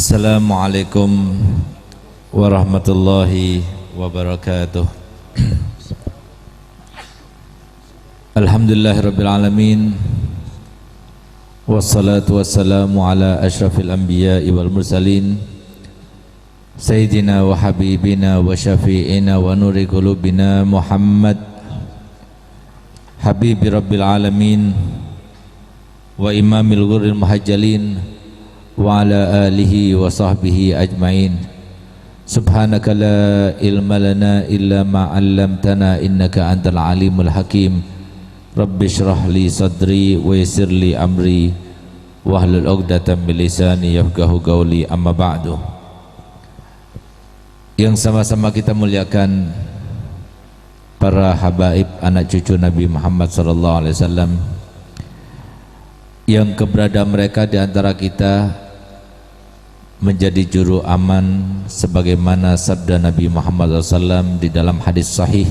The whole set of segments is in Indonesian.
Assalamualaikum warahmatullahi wabarakatuh. Alhamdulillahirabbil alamin. Wassalatu wassalamu ala asyrafil anbiya'i wal mursalin Sayyidina wa habibina wa syafi'ina wa nuri qulubina Muhammad Habibi rabbil alamin wa imamil ghurril muhajjalin wa ala alihi wa sahbihi ajma'in. Subhanaka la ilma lana illa ma 'allamtana innaka antal alimul hakim. Rabbi shrah li sadri wa yassir li amri wahlul 'uqdatam min lisani yafqahu qawli, amma ba'du. Yang sama-sama kita muliakan para habaib anak cucu Nabi Muhammad sallallahu alaihi wasallam, yang keberadaan mereka di antara kita menjadi juru aman sebagaimana sabda Nabi Muhammad SAW di dalam hadis sahih,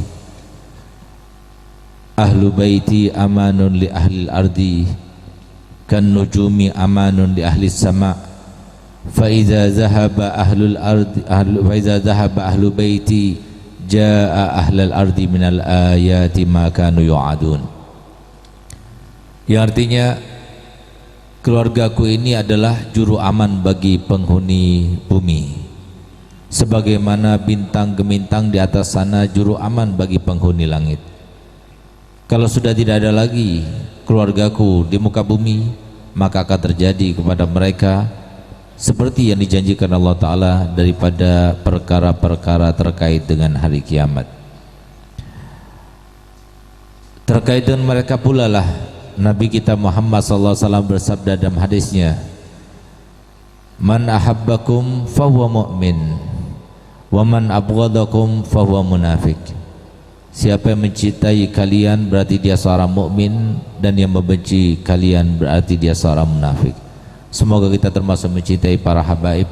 ahlu baiti amanun li ahli ardi kan nujumi amanun li ahli sama, fa idza zahaba ahlul ardi ahlu baiti jaa ahlal ardi minal ayati ma kanu yu'adun. Yang artinya, keluargaku ini adalah juru aman bagi penghuni bumi, sebagaimana bintang gemintang di atas sana juru aman bagi penghuni langit. Kalau sudah tidak ada lagi keluargaku di muka bumi, maka akan terjadi kepada mereka seperti yang dijanjikan Allah Ta'ala daripada perkara-perkara terkait dengan hari kiamat. Terkait dengan mereka pula lah Nabi kita Muhammad SAW bersabda dalam hadisnya, man ahabbakum fahuwa mu'min wa man abghadakum fahuwa munafik. Siapa yang mencintai kalian berarti dia seorang mukmin, dan yang membenci kalian berarti dia seorang munafik. Semoga kita termasuk mencintai para habaib,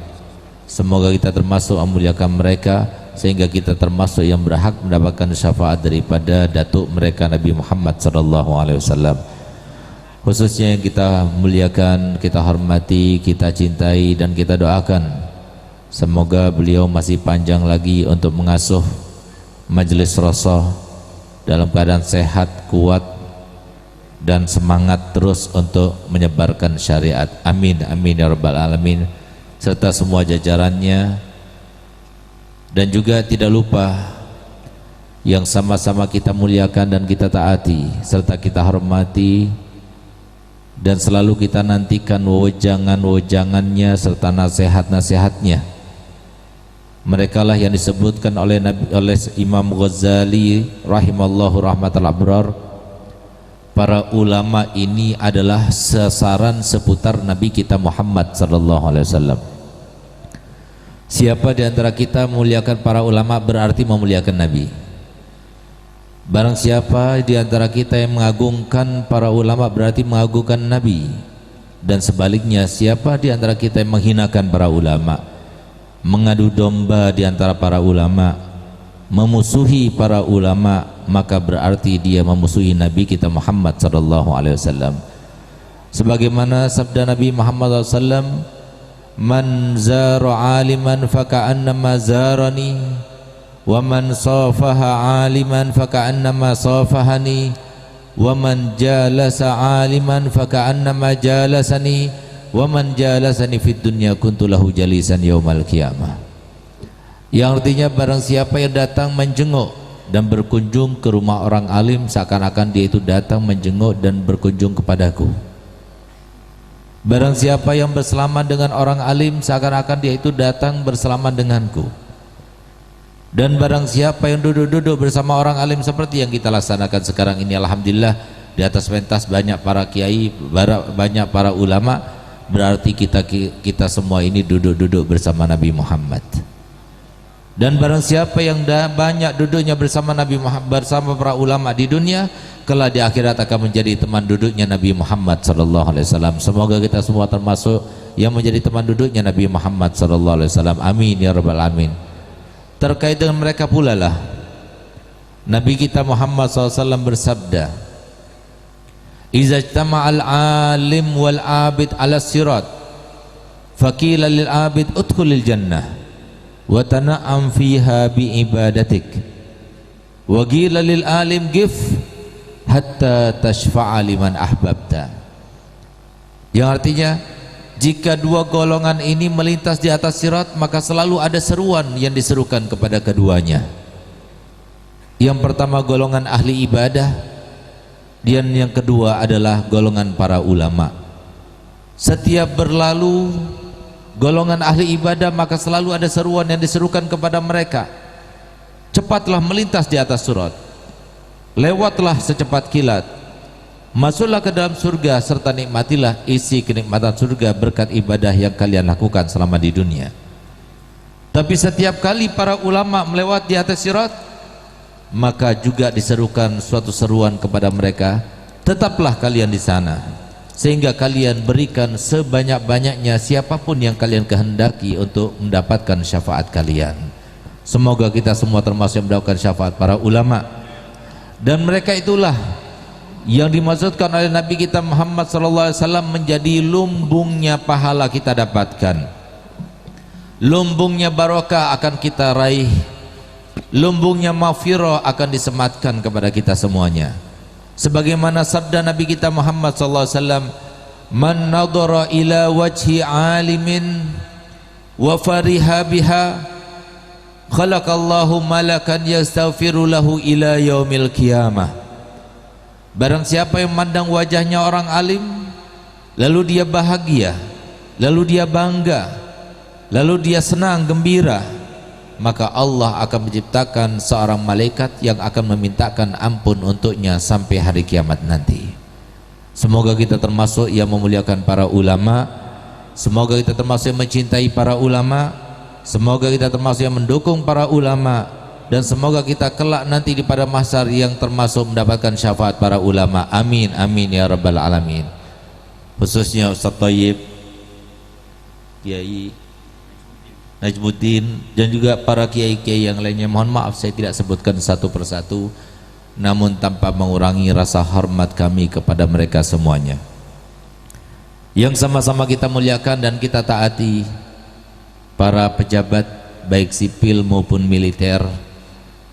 semoga kita termasuk memuliakan mereka, sehingga kita termasuk yang berhak mendapatkan syafaat daripada datuk mereka Nabi Muhammad SAW. Khususnya yang kita muliakan, kita hormati, kita cintai, dan kita doakan semoga beliau masih panjang lagi untuk mengasuh majelis Rasul dalam keadaan sehat, kuat, dan semangat terus untuk menyebarkan syariat. Amin, amin ya rabbal alamin. Serta semua jajarannya, dan juga tidak lupa yang sama-sama kita muliakan dan kita taati serta kita hormati, dan selalu kita nantikan wejangan-wejangannya serta nasihat-nasihatnya. Mereka lah yang disebutkan oleh Imam Ghazali rahimallahu rahmatal abrar, para ulama ini adalah sasaran seputar Nabi kita Muhammad sallallahu alaihi wasallam. Siapa di antara kita memuliakan para ulama berarti memuliakan Nabi. Barang siapa di antara kita yang mengagungkan para ulama berarti mengagungkan Nabi, dan sebaliknya siapa di antara kita yang menghinakan para ulama, mengadu domba di antara para ulama, memusuhi para ulama, maka berarti dia memusuhi Nabi kita Muhammad sallallahu alaihi wasallam. Sebagaimana sabda Nabi Muhammad SAW, man zara aliman faka'annama zarani, wa man safaha aliman faka'annama safahani, wa man jalasa aliman faka'annama jalasani, wa man jalasani fid dunya kuntu lahu jalisan yaumal qiyamah. Yang artinya, barang siapa yang datang menjenguk dan berkunjung ke rumah orang alim, seakan-akan dia itu datang menjenguk dan berkunjung kepadaku. Barang siapa yang bersalaman dengan orang alim, seakan-akan dia itu datang bersalaman denganku. Dan barang siapa yang duduk-duduk bersama orang alim seperti yang kita laksanakan sekarang ini, alhamdulillah, di atas pentas banyak para kiai, banyak para ulama, berarti kita semua ini duduk-duduk bersama Nabi Muhammad. Dan barang siapa yang banyak duduknya bersama Nabi Muhammad, bersama para ulama di dunia, kelak di akhirat akan menjadi teman duduknya Nabi Muhammad sallallahu alaihi wasallam. Semoga kita semua termasuk yang menjadi teman duduknya Nabi Muhammad sallallahu alaihi wasallam. Amin ya rabbal alamin. Terkait dengan mereka pula lah Nabi kita Muhammad SAW bersabda, Iza ijtama'al alim wal abid ala sirat faqila lil abid udkhulil jannah wa tana'am fiha bi ibadatik wa qila lil alim gif hatta tashfa'a liman ahbabta. Yang artinya, jika dua golongan ini melintas di atas sirat, maka selalu ada seruan yang diserukan kepada keduanya. Yang pertama golongan ahli ibadah, dan yang kedua adalah golongan para ulama. Setiap berlalu golongan ahli ibadah, maka selalu ada seruan yang diserukan kepada mereka, cepatlah melintas di atas sirat, lewatlah secepat kilat, masuklah ke dalam surga serta nikmatilah isi kenikmatan surga berkat ibadah yang kalian lakukan selama di dunia. Tapi setiap kali para ulama melewat di atas sirat, maka juga diserukan suatu seruan kepada mereka, tetaplah kalian di sana sehingga kalian berikan sebanyak-banyaknya siapapun yang kalian kehendaki untuk mendapatkan syafaat kalian. Semoga kita semua termasuk yang mendapatkan syafaat para ulama. Dan mereka itulah yang dimaksudkan oleh Nabi kita Muhammad SAW menjadi lumbungnya pahala kita dapatkan, lumbungnya barokah akan kita raih, lumbungnya maghfirah akan disematkan kepada kita semuanya. Sebagaimana sabda Nabi kita Muhammad SAW, man nadhara ila wajhi alimin wa fariha biha khalaqallahu malakan yastaghfiru lahu ila yaumil qiyamah. Barang siapa yang memandang wajahnya orang alim, lalu dia bahagia, lalu dia bangga, lalu dia senang, gembira, maka Allah akan menciptakan seorang malaikat yang akan memintakan ampun untuknya sampai hari kiamat nanti. Semoga kita termasuk yang memuliakan para ulama, semoga kita termasuk yang mencintai para ulama, semoga kita termasuk yang mendukung para ulama, dan semoga kita kelak nanti di pada mahsyar yang termasuk mendapatkan syafaat para ulama. Amin amin ya rabbal alamin. Khususnya Ustaz Thayyib, Kiai Najmuddin, dan juga para kiai-kiai yang lainnya. Mohon maaf saya tidak sebutkan satu persatu, namun tanpa mengurangi rasa hormat kami kepada mereka semuanya yang sama-sama kita muliakan dan kita taati. Para pejabat baik sipil maupun militer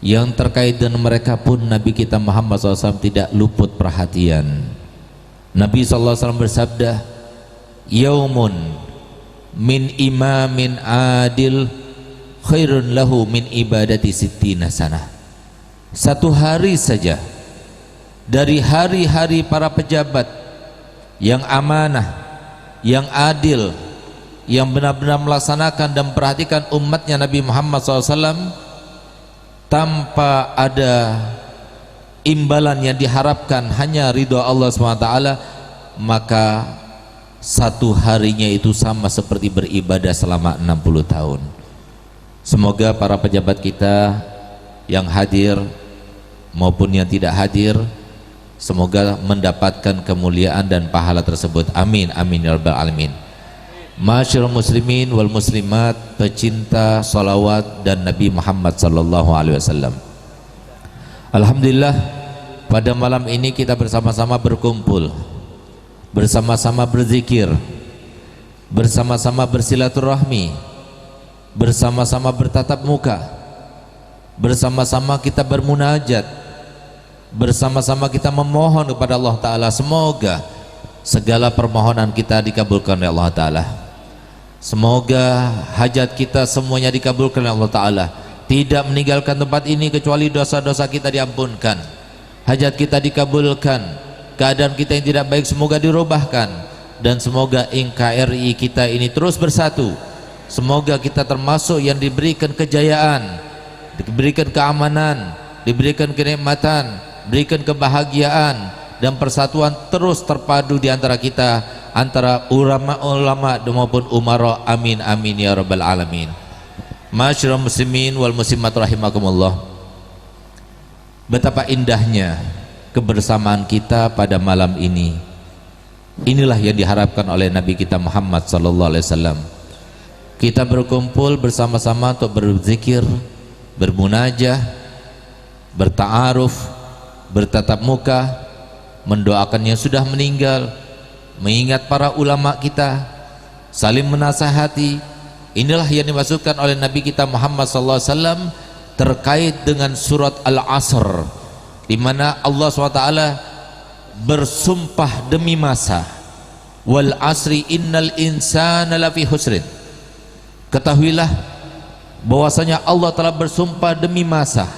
yang terkait dengan mereka pun Nabi kita Muhammad SAW tidak luput perhatian. Nabi SAW bersabda, yaumun min imamin adil khairun lahu min ibadati sittina sanah. Satu hari saja dari hari-hari para pejabat yang amanah, yang adil, yang benar-benar melaksanakan dan memperhatikan umatnya Nabi Muhammad SAW tanpa ada imbalan yang diharapkan, hanya ridho Allah SWT, maka satu harinya itu sama seperti beribadah selama 60 tahun. Semoga para pejabat kita yang hadir maupun yang tidak hadir, semoga mendapatkan kemuliaan dan pahala tersebut. Amin amin ya rabbal alamin. Masyarul muslimin wal muslimat, pecinta salawat dan Nabi Muhammad sallallahu alaihi wasallam. Alhamdulillah, pada malam ini kita bersama-sama berkumpul, bersama-sama berzikir, bersama-sama bersilaturahmi, bersama-sama bertatap muka, bersama-sama kita bermunajat, bersama-sama kita memohon kepada Allah Ta'ala. Semoga segala permohonan kita dikabulkan oleh Allah Ta'ala. Semoga hajat kita semuanya dikabulkan oleh Allah Ta'ala. Tidak meninggalkan tempat ini kecuali dosa-dosa kita diampunkan, hajat kita dikabulkan, keadaan kita yang tidak baik semoga dirubahkan, dan semoga NKRI kita ini terus bersatu. Semoga kita termasuk yang diberikan kejayaan, diberikan keamanan, diberikan kenikmatan, diberikan kebahagiaan, dan persatuan terus terpadu di antara kita, antara ulama-ulama maupun umara. Amin amin ya rabbal alamin. Masyarul muslimin wal muslimat rahimakumullah. Betapa indahnya kebersamaan kita pada malam ini. Inilah yang diharapkan oleh Nabi kita Muhammad sallallahu alaihi wasallam. Kita berkumpul bersama-sama untuk berzikir, bermunajah, berta'aruf, bertatap muka, mendoakan yang sudah meninggal, mengingat para ulama kita, saling menasihati. Inilah yang dimaksudkan oleh Nabi kita Muhammad SAW terkait dengan surat Al-Asr, di mana Allah SWT bersumpah demi masa, wal asri innal insana lafi husrin. Ketahuilah bahwasanya Allah telah bersumpah demi masa,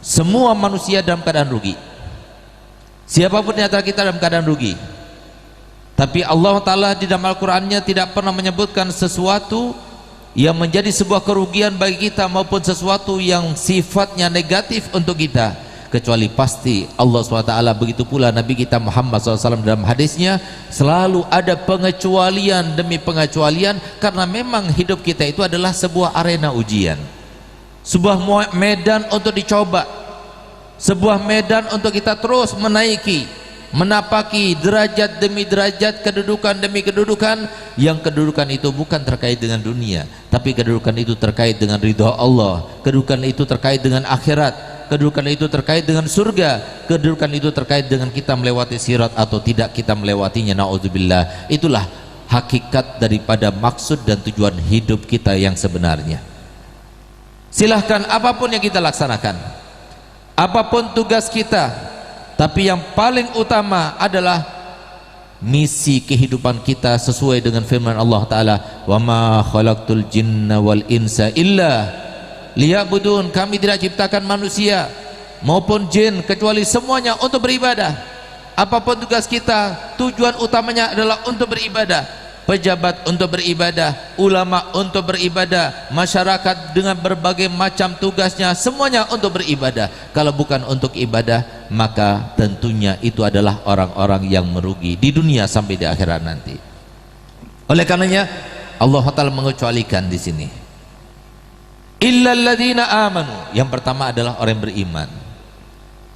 semua manusia dalam keadaan rugi. Siapapun di antara kita dalam keadaan rugi. Tapi Allah Ta'ala di dalam Al-Qur'annya tidak pernah menyebutkan sesuatu yang menjadi sebuah kerugian bagi kita maupun sesuatu yang sifatnya negatif untuk kita, kecuali pasti Allah SWT. Begitu pula Nabi kita Muhammad SAW dalam hadisnya, selalu ada pengecualian demi pengecualian, karena memang hidup kita itu adalah sebuah arena ujian, sebuah medan untuk dicoba, sebuah medan untuk kita terus menaiki, menapaki derajat demi derajat, kedudukan demi kedudukan, yang kedudukan itu bukan terkait dengan dunia, tapi kedudukan itu terkait dengan ridha Allah, kedudukan itu terkait dengan akhirat, kedudukan itu terkait dengan surga, kedudukan itu terkait dengan kita melewati sirat atau tidak kita melewatinya, na'udzubillah. Itulah hakikat daripada maksud dan tujuan hidup kita yang sebenarnya. Silahkan apapun yang kita laksanakan, apapun tugas kita, tapi yang paling utama adalah misi kehidupan kita sesuai dengan firman Allah Ta'ala, wa ma khalaqtul jinna wal insa illa liya'budun. Kami tidak ciptakan manusia maupun jin kecuali semuanya untuk beribadah. Apapun tugas kita, tujuan utamanya adalah untuk beribadah. Pejabat untuk beribadah, ulama untuk beribadah, masyarakat dengan berbagai macam tugasnya, semuanya untuk beribadah. Kalau bukan untuk ibadah, maka tentunya itu adalah orang-orang yang merugi di dunia sampai di akhirat nanti. Oleh karenanya Allah Ta'ala mengecualikan di sini, illal ladzina amanu. Yang pertama adalah orang yang beriman.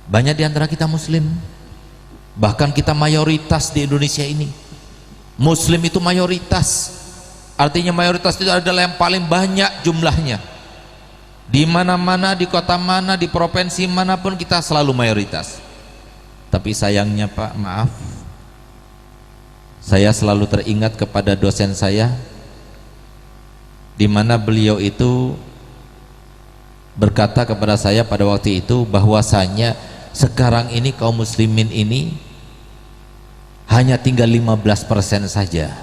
Banyak di antara kita muslim, bahkan kita mayoritas di Indonesia ini. Muslim itu mayoritas, artinya mayoritas itu adalah yang paling banyak jumlahnya. Di mana-mana, di kota mana, di provinsi manapun kita selalu mayoritas. Tapi sayangnya Pak, maaf, saya selalu teringat kepada dosen saya, di mana beliau itu berkata kepada saya pada waktu itu bahwasanya sekarang ini kaum muslimin ini hanya tinggal 15% saja.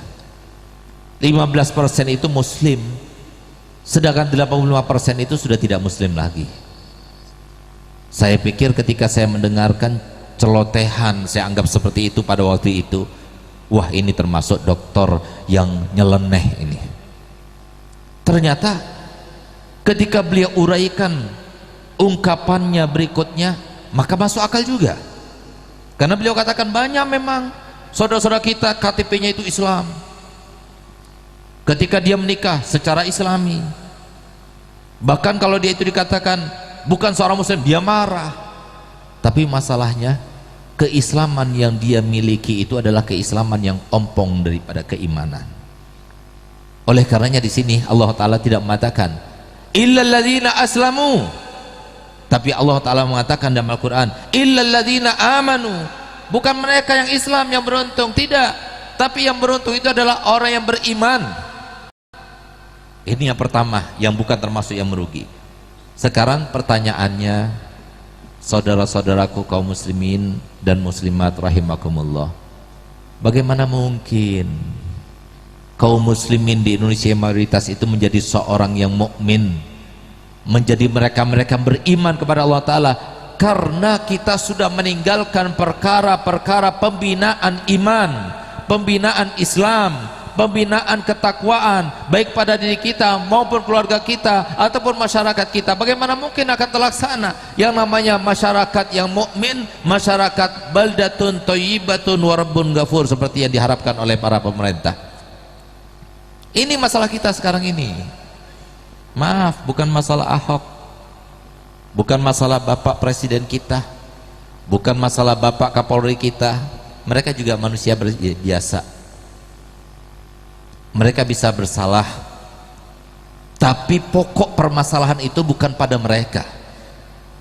15% itu muslim, sedangkan 85% itu sudah tidak muslim lagi. Saya pikir ketika saya mendengarkan celotehan, saya anggap seperti itu pada waktu itu, wah ini termasuk dokter yang nyeleneh ini. Ternyata ketika beliau uraikan ungkapannya berikutnya, maka masuk akal juga. Karena beliau katakan banyak memang saudara-saudara kita KTP-nya itu Islam, ketika dia menikah secara Islami, bahkan kalau dia itu dikatakan bukan seorang muslim, dia marah. Tapi masalahnya keislaman yang dia miliki itu adalah keislaman yang ompong daripada keimanan. Oleh karenanya di sini Allah Ta'ala tidak mengatakan illal ladzina aslamu, tapi Allah Ta'ala mengatakan dalam Al-Quran illal ladzina amanu. Bukan mereka yang Islam yang beruntung, tidak, tapi yang beruntung itu adalah orang yang beriman. Ini yang pertama, yang bukan termasuk yang merugi. Sekarang pertanyaannya, saudara-saudaraku kaum muslimin dan muslimat rahimakumullah, bagaimana mungkin kaum muslimin di Indonesia mayoritas itu menjadi seorang yang mukmin, menjadi mereka-mereka beriman kepada Allah Ta'ala? Karena kita sudah meninggalkan perkara-perkara pembinaan iman, pembinaan Islam, pembinaan ketakwaan, baik pada diri kita maupun keluarga kita ataupun masyarakat kita. Bagaimana mungkin akan terlaksana yang namanya masyarakat yang mukmin, masyarakat baldatun thayyibatun wa rabbun ghafur, seperti yang diharapkan oleh para pemerintah. Ini masalah kita sekarang ini. Maaf, bukan masalah Ahok, bukan masalah Bapak Presiden kita, bukan masalah Bapak Kapolri kita. Mereka juga manusia biasa, mereka bisa bersalah, tapi pokok permasalahan itu bukan pada mereka.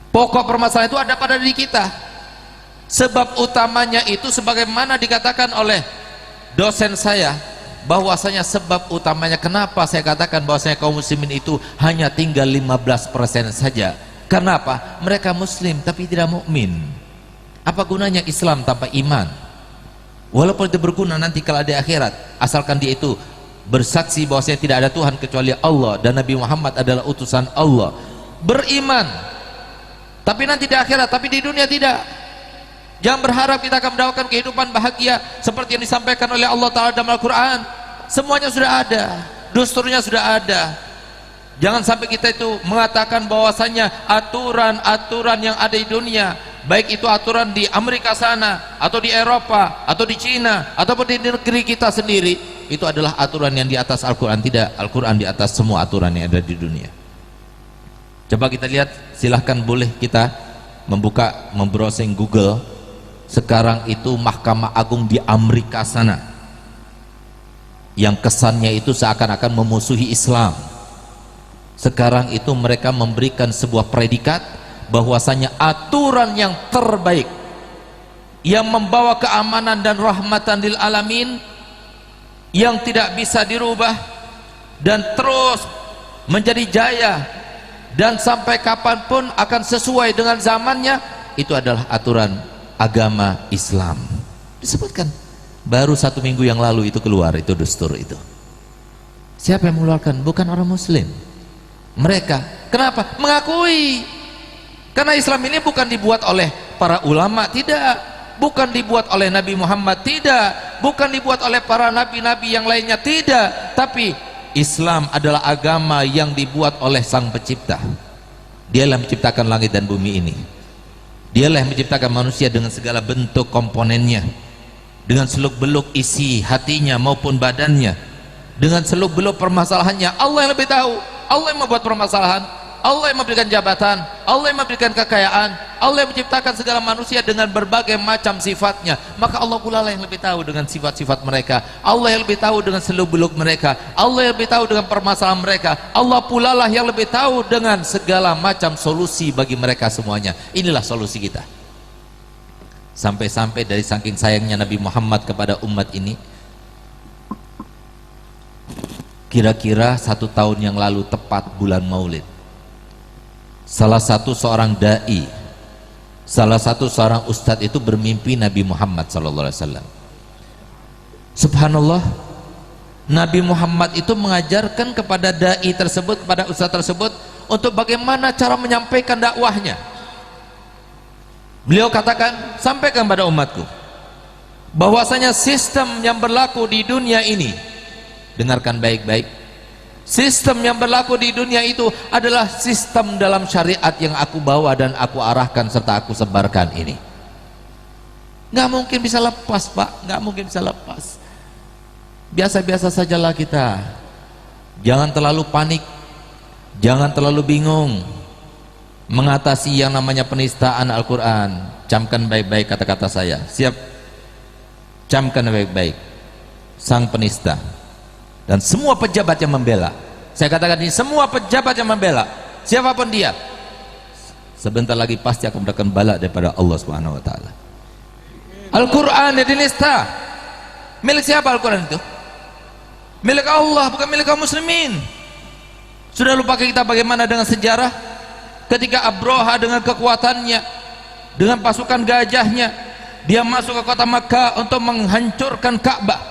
Pokok permasalahan itu ada pada diri kita. Sebab utamanya itu sebagaimana dikatakan oleh dosen saya, bahwasanya sebab utamanya kenapa saya katakan bahwasanya kaum muslimin itu hanya tinggal 15% saja. Kenapa? Mereka muslim tapi tidak mukmin. Apa gunanya Islam tanpa iman? Walaupun itu berguna nanti kalau di akhirat, asalkan dia itu bersaksi bahwasanya tidak ada Tuhan kecuali Allah dan Nabi Muhammad adalah utusan Allah, beriman. Tapi nanti di akhirat, tapi di dunia tidak. Jangan berharap kita akan mendapatkan kehidupan bahagia seperti yang disampaikan oleh Allah Ta'ala dalam Al-Quran. Semuanya sudah ada, dusturnya sudah ada. Jangan sampai kita itu mengatakan bahwasanya aturan-aturan yang ada di dunia, baik itu aturan di Amerika sana, atau di Eropa, atau di Cina, ataupun di negeri kita sendiri, itu adalah aturan yang di atas Al-Quran. Tidak, Al-Quran di atas semua aturan yang ada di dunia. Coba kita lihat, silahkan boleh kita membrowsing Google. Sekarang itu Mahkamah Agung di Amerika sana, yang kesannya itu seakan-akan memusuhi Islam, sekarang itu mereka memberikan sebuah predikat bahwasanya aturan yang terbaik yang membawa keamanan dan rahmatan lil alamin, yang tidak bisa dirubah dan terus menjadi jaya dan sampai kapanpun akan sesuai dengan zamannya, itu adalah aturan agama Islam. Disebutkan baru 1 minggu yang lalu itu keluar, itu dustur itu. Siapa yang mengeluarkan? Bukan orang muslim. Mereka, kenapa? Mengakui. Karena Islam ini bukan dibuat oleh para ulama, tidak. Bukan dibuat oleh Nabi Muhammad, tidak. Bukan dibuat oleh para nabi-nabi yang lainnya, tidak. Tapi Islam adalah agama yang dibuat oleh Sang Pencipta. Dialah yang menciptakan langit dan bumi ini. Dialah yang menciptakan manusia dengan segala bentuk komponennya, dengan seluk-beluk isi hatinya maupun badannya, dengan seluk-beluk permasalahannya. Allah yang lebih tahu. Allah yang membuat permasalahan, Allah yang memberikan jabatan, Allah yang memberikan kekayaan, Allah yang menciptakan segala manusia dengan berbagai macam sifatnya. Maka Allah pula lah yang lebih tahu dengan sifat-sifat mereka, Allah yang lebih tahu dengan seluk-beluk mereka, Allah yang lebih tahu dengan permasalahan mereka, Allah pula lah yang lebih tahu dengan segala macam solusi bagi mereka semuanya. Inilah solusi kita. Sampai-sampai dari saking sayangnya Nabi Muhammad kepada umat ini, kira-kira 1 tahun yang lalu tepat bulan Maulid, salah satu seorang dai, salah satu seorang ustadz itu bermimpi Nabi Muhammad SAW. Subhanallah, Nabi Muhammad itu mengajarkan kepada dai tersebut, kepada ustadz tersebut, untuk bagaimana cara menyampaikan dakwahnya. Beliau katakan, sampaikan pada umatku bahwasanya sistem yang berlaku di dunia ini, dengarkan baik-baik, sistem yang berlaku di dunia itu adalah sistem dalam syariat yang aku bawa dan aku arahkan serta aku sebarkan ini. Nggak mungkin bisa lepas, Pak, nggak mungkin bisa lepas. Biasa-biasa sajalah kita, jangan terlalu panik, jangan terlalu bingung mengatasi yang namanya penistaan Al-Quran. Camkan baik-baik kata-kata saya, siap? Camkan baik-baik, sang penista dan semua pejabat yang membela. Saya katakan ini, semua pejabat yang membela, siapapun dia, sebentar lagi pasti akan mendapatkan bala daripada Allah Subhanahu wa taala. Al-Qur'an yang dinista, milik siapa Al-Qur'an itu? Milik Allah, bukan milik kaum muslimin. Sudah lupa kita bagaimana dengan sejarah ketika Abroha dengan kekuatannya, dengan pasukan gajahnya, dia masuk ke kota Makkah untuk menghancurkan Ka'bah.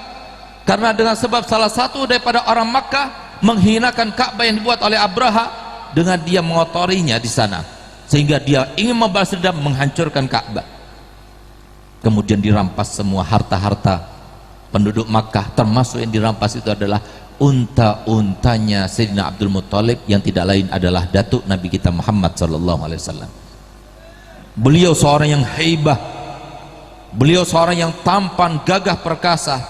Karena dengan sebab salah satu daripada orang Makkah menghinakan Ka'bah yang dibuat oleh Abraha dengan dia mengotorinya di sana, sehingga dia ingin membalas dendam, menghancurkan Ka'bah. Kemudian dirampas semua harta-harta penduduk Makkah, termasuk yang dirampas itu adalah unta-untanya Sayyidina Abdul Muttalib, yang tidak lain adalah datuk Nabi kita Muhammad SAW. Beliau seorang yang haibah, beliau seorang yang tampan, gagah, perkasa,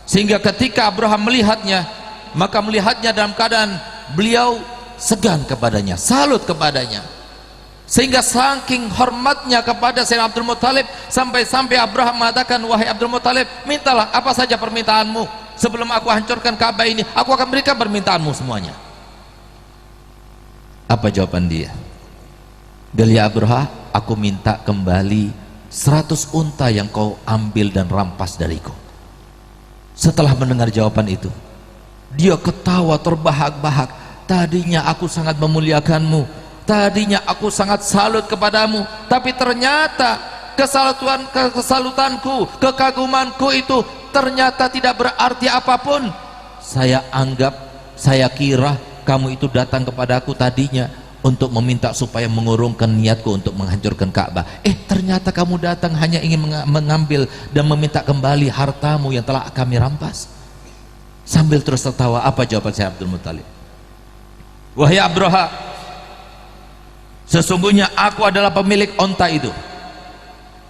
sehingga ketika Abraham melihatnya, maka melihatnya dalam keadaan beliau segan kepadanya, salut kepadanya, sehingga saking hormatnya kepada Sayyidina Abdul Muttalib, sampai-sampai Abraham mengatakan, wahai Abdul Muttalib, mintalah apa saja permintaanmu, sebelum aku hancurkan Ka'bah ini, aku akan berikan permintaanmu semuanya. Apa jawaban dia? Gelia Abraha, aku minta kembali 100 unta yang kau ambil dan rampas dariku. Setelah mendengar jawaban itu, dia ketawa terbahak-bahak. Tadinya aku sangat memuliakanmu, tadinya aku sangat salut kepadamu, tapi ternyata kesalutanku, kekagumanku itu ternyata tidak berarti apapun. Saya kira kamu itu datang kepadaku tadinya untuk meminta supaya mengurungkan niatku untuk menghancurkan Ka'bah. Ternyata kamu datang hanya ingin mengambil dan meminta kembali hartamu yang telah kami rampas. Sambil terus tertawa, apa jawaban saya Abdul Muthalib? Wahai Abraha, sesungguhnya aku adalah pemilik onta itu,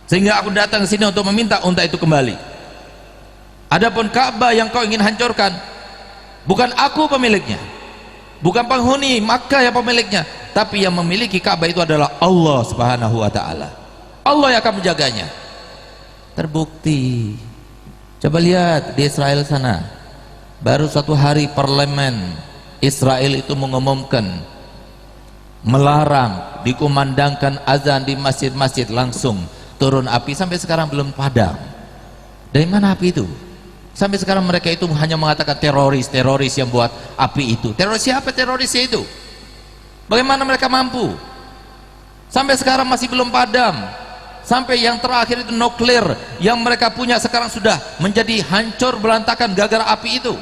sehingga aku datang ke sini untuk meminta onta itu kembali. Adapun Ka'bah yang kau ingin hancurkan, bukan aku pemiliknya, bukan penghuni Makkah yang pemiliknya, tapi yang memiliki Ka'bah itu adalah Allah Subhanahu wa ta'ala. Allah yang akan menjaganya. Terbukti. Coba lihat di Israel sana, baru satu hari parlemen Israel itu mengumumkan melarang dikumandangkan azan di masjid-masjid, langsung turun api, sampai sekarang belum padam. Dari mana api itu? Sampai sekarang mereka itu hanya mengatakan teroris yang buat api itu. Teroris siapa terorisnya itu? Bagaimana mereka mampu? Sampai sekarang masih belum padam. Sampai yang terakhir itu nuklir yang mereka punya sekarang sudah menjadi hancur berantakan gara-gara api itu.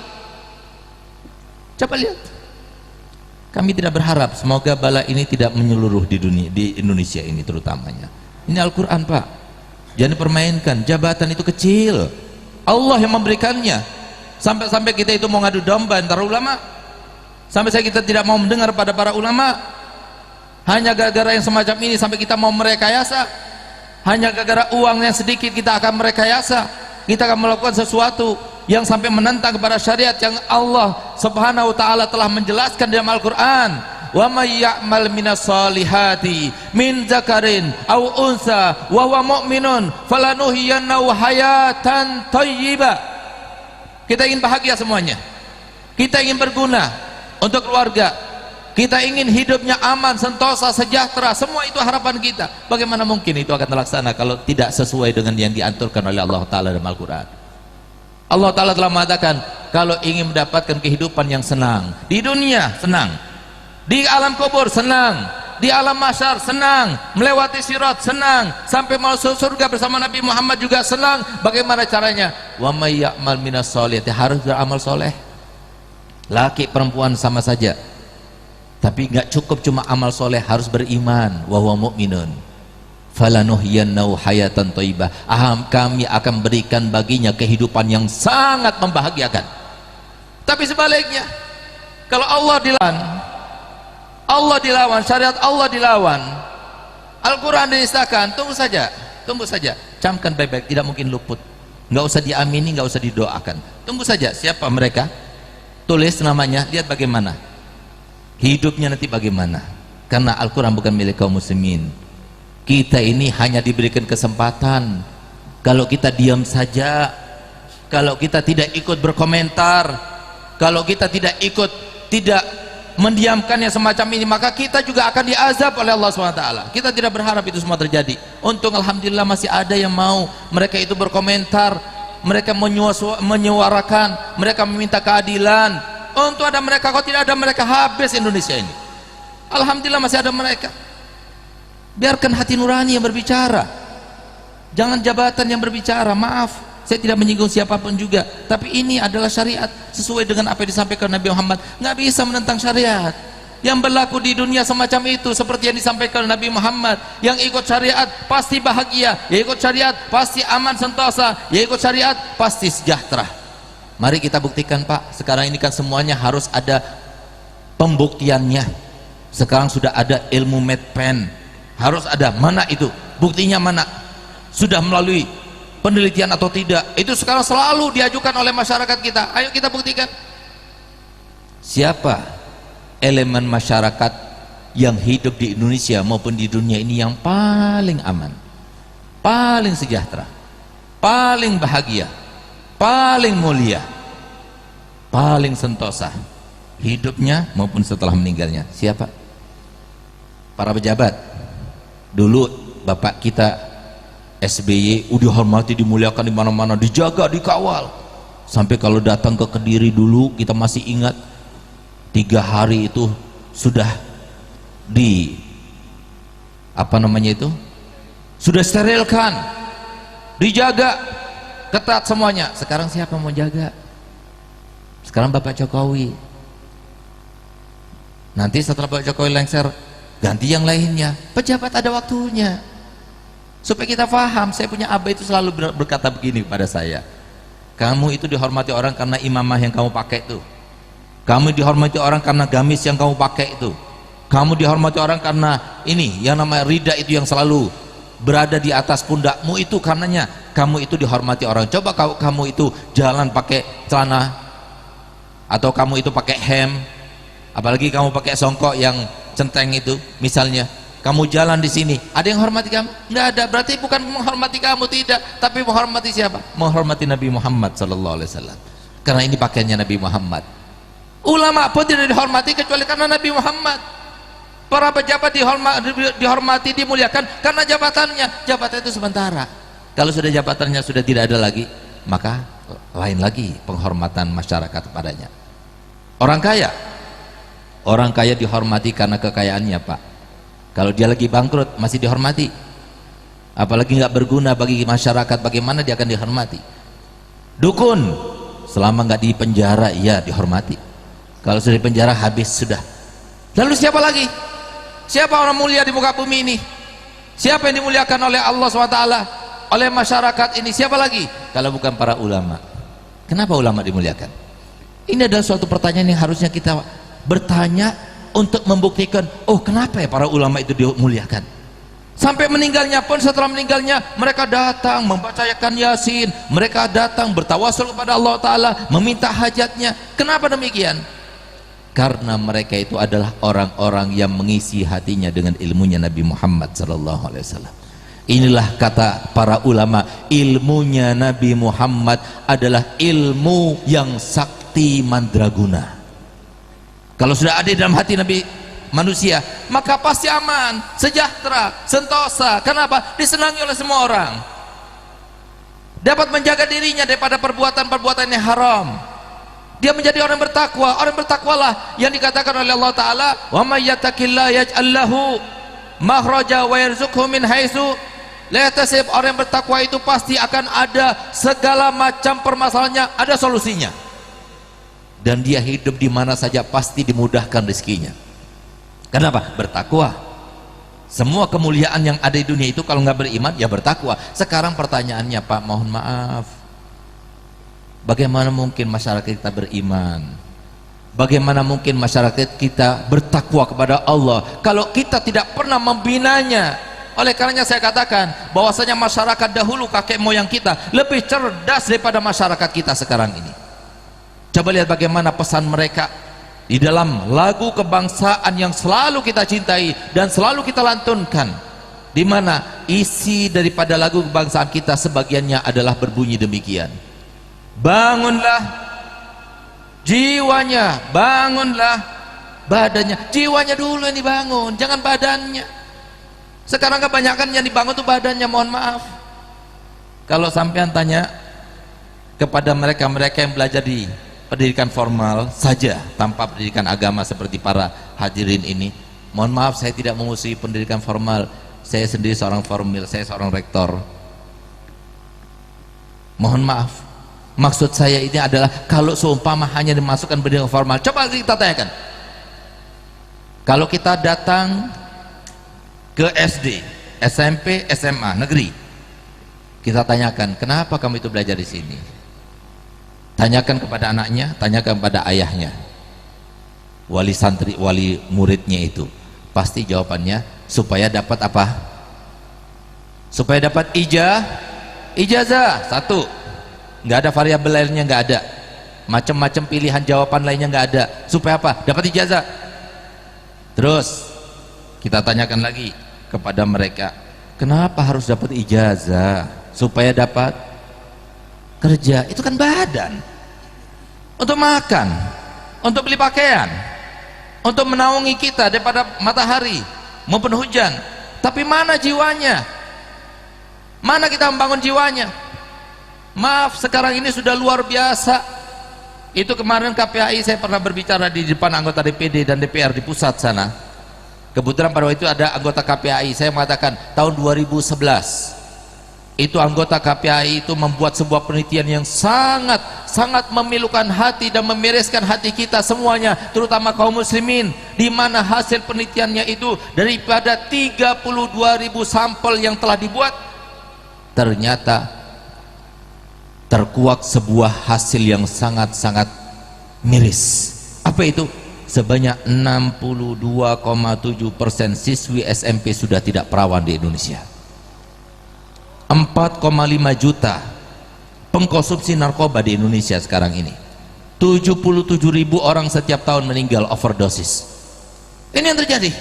Coba lihat. Kami tidak berharap semoga bala ini tidak menyeluruh di dunia, di Indonesia ini terutamanya. Ini Al-Quran, Pak. Jangan dipermainkan. Jabatan itu kecil, Allah yang memberikannya. Sampai-sampai kita itu mau ngadu domba antara ulama, sampai kita tidak mau mendengar pada para ulama, hanya gara-gara yang semacam ini sampai kita mau merekayasa. Hanya gara-gara uang yang sedikit kita akan merekayasa, kita akan melakukan sesuatu yang sampai menentang kepada syariat yang Allah Subhanahu wa ta'ala telah menjelaskan dalam Al-Quran. Wa may ya'mal minas solihati min zakarin aw unsa wa huwa mu'minun falanuhyiyannahu hayatan thayyibah. Kita ingin bahagia semuanya, kita ingin berguna untuk keluarga, kita ingin hidupnya aman, sentosa, sejahtera, semua itu harapan kita. Bagaimana mungkin itu akan terlaksana kalau tidak sesuai dengan yang diaturkan oleh Allah Ta'ala dalam Al-Quran? Allah Ta'ala telah mengatakan, kalau ingin mendapatkan kehidupan yang senang di dunia, senang di alam kubur, senang di alam mahsyar, senang melewati sirat, senang sampai masuk surga bersama Nabi Muhammad juga senang. Bagaimana caranya? Wa may ya'mal minas solihati, harus beramal soleh, laki perempuan sama saja. Tapi nggak cukup cuma amal soleh, harus beriman. Wa huwa mu'minun falanuhyiyannahu hayatan thayyibah, kami akan berikan baginya kehidupan yang sangat membahagiakan. Tapi sebaliknya, kalau Allah dilawan, syariat Allah dilawan, Al-Quran dinistakan, tunggu saja, camkan baik-baik, tidak mungkin luput. Nggak usah diamini, nggak usah didoakan, tunggu saja. Siapa mereka? Tulis namanya, lihat bagaimana hidupnya nanti bagaimana. Karena Al-Quran bukan milik kaum muslimin. Kita ini hanya diberikan kesempatan. Kalau kita diam saja, kalau kita tidak ikut berkomentar, kalau kita tidak mendiamkan yang semacam ini, maka kita juga akan diazab oleh Allah SWT. Kita tidak berharap itu semua terjadi. Untung alhamdulillah masih ada yang mau, mereka itu berkomentar, mereka menyuarakan, mereka meminta keadilan. Untuk ada mereka, kalau tidak ada mereka habis Indonesia ini. Alhamdulillah masih ada mereka. Biarkan hati nurani yang berbicara, jangan jabatan yang berbicara. Maaf, saya tidak menyinggung siapapun juga, tapi ini adalah syariat sesuai dengan apa yang disampaikan Nabi Muhammad. Nggak bisa menentang syariat. Yang berlaku di dunia semacam itu seperti yang disampaikan Nabi Muhammad. Yang ikut syariat pasti bahagia, yang ikut syariat pasti aman sentosa, yang ikut syariat pasti sejahtera. Mari kita buktikan, Pak. Sekarang ini kan semuanya harus ada pembuktiannya. Sekarang sudah ada ilmu medpen, harus ada. Mana itu buktinya? Mana sudah melalui penelitian atau tidak? Itu sekarang selalu diajukan oleh masyarakat kita. Ayo kita buktikan. Siapa elemen masyarakat yang hidup di Indonesia maupun di dunia ini yang paling aman, paling sejahtera, paling bahagia, paling mulia, paling sentosa hidupnya maupun setelah meninggalnya? Siapa? Para pejabat. Dulu bapak kita SBY dihormati, dimuliakan di mana-mana, dijaga, dikawal. Sampai kalau datang ke Kediri dulu, kita masih ingat 3 hari itu sudah di apa namanya itu, sudah sterilkan, dijaga ketat semuanya. Sekarang siapa mau jaga? Sekarang Bapak Jokowi. Nanti setelah Bapak Jokowi lengser, ganti yang lainnya. Pejabat ada waktunya. Supaya kita paham. Saya punya abah itu selalu berkata begini kepada saya, kamu itu dihormati orang karena imamah yang kamu pakai itu. Kamu dihormati orang karena gamis yang kamu pakai itu. Kamu dihormati orang karena ini yang namanya rida itu yang selalu berada di atas pundakmu, itu karenanya kamu itu dihormati orang. Coba kalau kamu itu jalan pakai celana atau kamu itu pakai hem, apalagi kamu pakai songkok yang centeng itu misalnya, kamu jalan di sini, ada yang hormati kamu? Nggak ada. Berarti bukan menghormati kamu, tidak, tapi menghormati siapa? Menghormati Nabi Muhammad sallallahu alaihi wasallam. Karena ini pakaiannya Nabi Muhammad. Ulama pun tidak dihormati kecuali karena Nabi Muhammad. Para pejabat dihormati, dimuliakan karena jabatannya. Jabatan itu sementara. Kalau sudah jabatannya sudah tidak ada lagi, maka lain lagi penghormatan masyarakat kepadanya. Orang kaya dihormati karena kekayaannya, Pak. Kalau dia lagi bangkrut masih dihormati, apalagi nggak berguna bagi masyarakat, bagaimana dia akan dihormati? Dukun selama nggak di penjara, iya dihormati. Kalau sudah di penjara habis sudah. Lalu siapa lagi? Siapa orang mulia di muka bumi ini? Siapa yang dimuliakan oleh Allah SWT, oleh masyarakat ini? Siapa lagi kalau bukan para ulama? Kenapa ulama dimuliakan? Ini adalah suatu pertanyaan yang harusnya kita bertanya untuk membuktikan, oh kenapa ya para ulama itu dimuliakan? Sampai meninggalnya pun, setelah meninggalnya mereka datang membacakan Yasin, mereka datang bertawasul kepada Allah Ta'ala, meminta hajatnya. Kenapa demikian? Karena mereka itu adalah orang-orang yang mengisi hatinya dengan ilmunya Nabi Muhammad SAW. Inilah kata para ulama, ilmunya Nabi Muhammad adalah ilmu yang sakti mandraguna. Kalau sudah ada di dalam hati Nabi manusia, maka pasti aman, sejahtera, sentosa. Kenapa? Disenangi oleh semua orang. Dapat menjaga dirinya daripada perbuatan-perbuatan yang haram. Dia menjadi orang bertakwa. Orang bertakwalah yang dikatakan oleh Allah Ta'ala, wa may yattaqillaha yaj'al lahu makhraja wa yarzuqhu min haitsu la yahtasib. Orang yang bertakwa itu pasti akan ada segala macam permasalahannya, ada solusinya. Dan dia hidup di mana saja pasti dimudahkan rezekinya. Kenapa? Bertakwa. Semua kemuliaan yang ada di dunia itu kalau nggak beriman ya bertakwa. Sekarang pertanyaannya, Pak, mohon maaf, bagaimana mungkin masyarakat kita beriman? Bagaimana mungkin masyarakat kita bertakwa kepada Allah kalau kita tidak pernah membinanya? Oleh karenanya saya katakan bahwasanya masyarakat dahulu, kakek moyang kita lebih cerdas daripada masyarakat kita sekarang ini. Coba lihat bagaimana pesan mereka di dalam lagu kebangsaan yang selalu kita cintai dan selalu kita lantunkan, di mana isi daripada lagu kebangsaan kita sebagiannya adalah berbunyi demikian: bangunlah jiwanya, bangunlah badannya. Jiwanya dulu yang dibangun, jangan badannya. Sekarang kebanyakan yang dibangun itu badannya. Mohon maaf, kalau sampean tanya kepada mereka-mereka yang belajar di pendidikan formal saja tanpa pendidikan agama seperti para hadirin ini, mohon maaf, saya tidak memusuhi pendidikan formal. Saya sendiri seorang formil, saya seorang rektor. Mohon maaf, maksud saya ini adalah kalau seumpama hanya dimasukkan pendidikan formal, coba kita tanyakan, kalau kita datang ke SD, SMP, SMA negeri, kita tanyakan kenapa kamu itu belajar di sini. Tanyakan kepada anaknya, tanyakan kepada ayahnya, wali santri, wali muridnya itu, pasti jawabannya supaya dapat apa? Supaya dapat ijazah. Satu, nggak ada variabel lainnya, nggak ada macam-macam pilihan jawaban lainnya, nggak ada. Supaya apa? Dapat ijazah. Terus kita tanyakan lagi kepada mereka, kenapa harus dapat ijazah? Supaya dapat kerja. Itu kan badan untuk makan, untuk beli pakaian, untuk menaungi kita daripada matahari maupun hujan. Tapi mana jiwanya? Mana kita membangun jiwanya? Maaf, sekarang ini sudah luar biasa. Itu kemarin KPAI saya pernah berbicara di depan anggota DPD dan DPR di pusat sana. Kebetulan pada waktu itu ada anggota KPAI. Saya mengatakan tahun 2011 itu anggota KPAI itu membuat sebuah penelitian yang sangat memilukan hati dan membereskan hati kita semuanya, terutama kaum muslimin, di mana hasil penelitiannya itu daripada 32.000 sampel yang telah dibuat, ternyata terkuak sebuah hasil yang sangat miris. Apa itu? Sebanyak 62,7% siswi SMP sudah tidak perawan di Indonesia. 4,5 juta pengkonsumsi narkoba di Indonesia sekarang ini. 77.000 orang setiap tahun meninggal overdosis. Ini yang terjadi.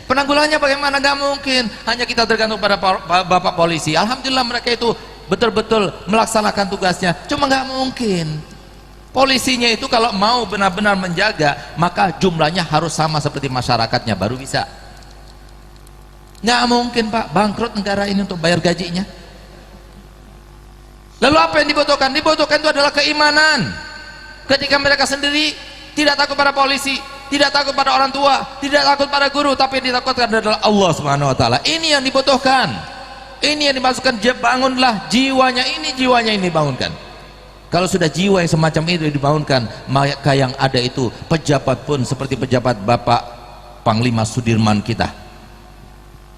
Penanggulangannya bagaimana? Gak mungkin hanya kita tergantung pada bapak polisi. Alhamdulillah mereka itu betul-betul melaksanakan tugasnya, cuma nggak mungkin. Polisinya itu kalau mau benar-benar menjaga, maka jumlahnya harus sama seperti masyarakatnya, baru bisa. Nggak mungkin Pak, bangkrut negara ini untuk bayar gajinya. Lalu apa yang dibutuhkan? Dibutuhkan itu adalah keimanan. Ketika mereka sendiri tidak takut pada polisi, tidak takut pada orang tua, tidak takut pada guru, tapi yang ditakutkan adalah Allah Subhanahu Wa Taala. Ini yang dibutuhkan. Ini yang dimasukkan, bangunlah jiwanya ini bangunkan. Kalau sudah jiwa yang semacam itu dibangunkan, maka yang ada itu pejabat pun seperti pejabat Bapak Panglima Sudirman kita.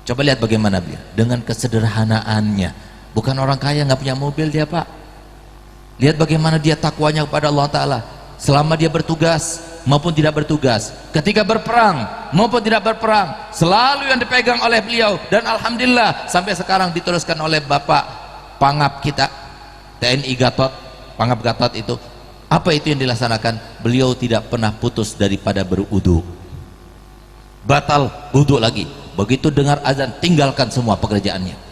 Coba lihat bagaimana dia dengan kesederhanaannya. Bukan orang kaya, nggak punya mobil dia Pak. Lihat bagaimana dia takwanya kepada Allah Ta'ala selama dia bertugas maupun tidak bertugas, ketika berperang maupun tidak berperang, selalu yang dipegang oleh beliau. Dan alhamdulillah sampai sekarang diteruskan oleh Bapak Pangap kita, TNI Gatot, Pangap Gatot itu. Apa itu yang dilaksanakan? Beliau tidak pernah putus daripada berwudu. Batal wudu lagi, begitu dengar azan tinggalkan semua pekerjaannya.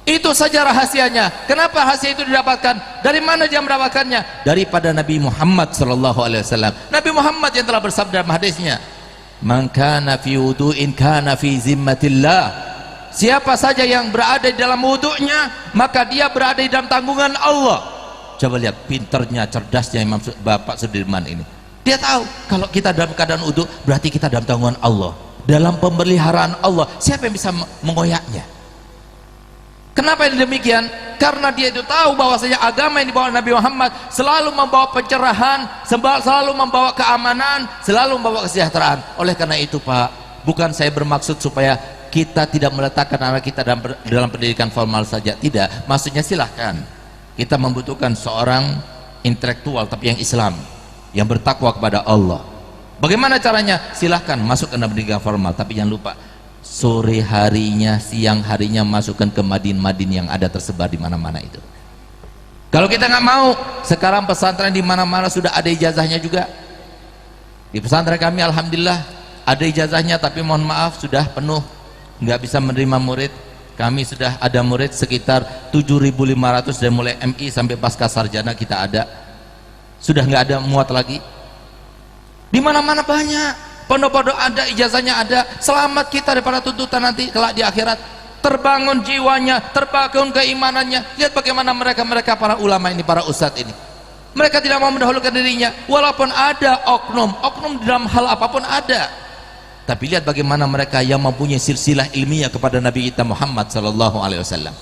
Itu saja rahasianya. Kenapa rahasia itu didapatkan? Dari mana dia mendapatkannya? Daripada Nabi Muhammad sallallahu alaihi wasallam. Nabi Muhammad yang telah bersabda dalam hadisnya, "Man kana fi wudu'in kana fi zimmatillah." Siapa saja yang berada di dalam wudunya, maka dia berada di dalam tanggungan Allah. Coba lihat pinternya, cerdasnya Imam Bapak Sudirman ini. Dia tahu kalau kita dalam keadaan wudu, berarti kita dalam tanggungan Allah, dalam pemeliharaan Allah. Siapa yang bisa mengoyaknya? Kenapa ini demikian? Karena dia itu tahu bahwasanya agama yang dibawa Nabi Muhammad selalu membawa pencerahan, selalu membawa keamanan, selalu membawa kesejahteraan. Oleh karena itu Pak, bukan saya bermaksud supaya kita tidak meletakkan anak kita dalam pendidikan formal saja, tidak. Maksudnya silahkan, kita membutuhkan seorang intelektual tapi yang Islam, yang bertakwa kepada Allah. Bagaimana caranya? Silahkan masuk ke pendidikan formal, tapi jangan lupa sore harinya, siang harinya masukkan ke madin-madin yang ada tersebar di mana-mana itu. Kalau kita nggak mau, sekarang pesantren di mana-mana sudah ada ijazahnya juga. Di pesantren kami alhamdulillah ada ijazahnya, tapi mohon maaf sudah penuh, nggak bisa menerima murid. Kami sudah ada murid sekitar 7.500 dari mulai MI sampai pasca sarjana kita ada. Sudah nggak ada muat lagi. Di mana-mana banyak. Pondok-pondok ada, ijazahnya ada. Selamat kita daripada tuntutan nanti kelak di akhirat. Terbangun jiwanya, terbangun keimanannya. Lihat bagaimana mereka para ulama ini, para ustadz ini. Mereka tidak mau mendahulukan dirinya, walaupun ada oknum di dalam hal apapun ada. Tapi lihat bagaimana mereka yang mempunyai silsilah ilmiah kepada Nabi kita Muhammad sallallahu alaihi wasallam.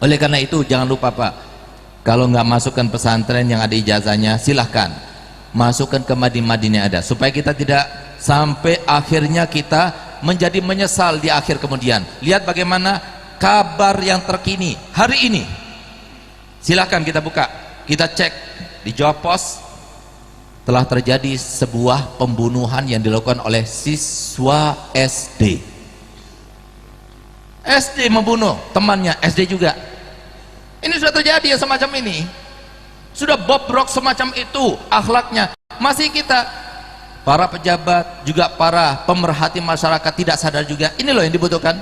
Oleh karena itu jangan lupa Pak, kalau nggak masukkan pesantren yang ada ijazahnya, silahkan masukkan ke madin-madin yang ada, supaya kita tidak sampai akhirnya kita menjadi menyesal di akhir kemudian. Lihat bagaimana kabar yang terkini hari ini, silahkan kita buka, kita cek di Jawa Pos, telah terjadi sebuah pembunuhan yang dilakukan oleh siswa SD. SD membunuh temannya SD juga. Ini sudah terjadi yang semacam ini, sudah bobrok semacam itu akhlaknya. Masih kita para pejabat juga para pemerhati masyarakat tidak sadar juga. Ini loh yang dibutuhkan,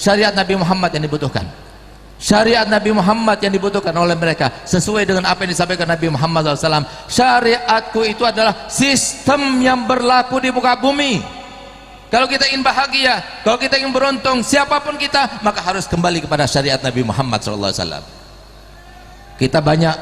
syariat Nabi Muhammad yang dibutuhkan, syariat Nabi Muhammad yang dibutuhkan oleh mereka, sesuai dengan apa yang disampaikan Nabi Muhammad SAW. Syariatku itu adalah sistem yang berlaku di muka bumi. Kalau kita ingin bahagia, kalau kita ingin beruntung, siapapun kita, maka harus kembali kepada syariat Nabi Muhammad SAW. kita banyak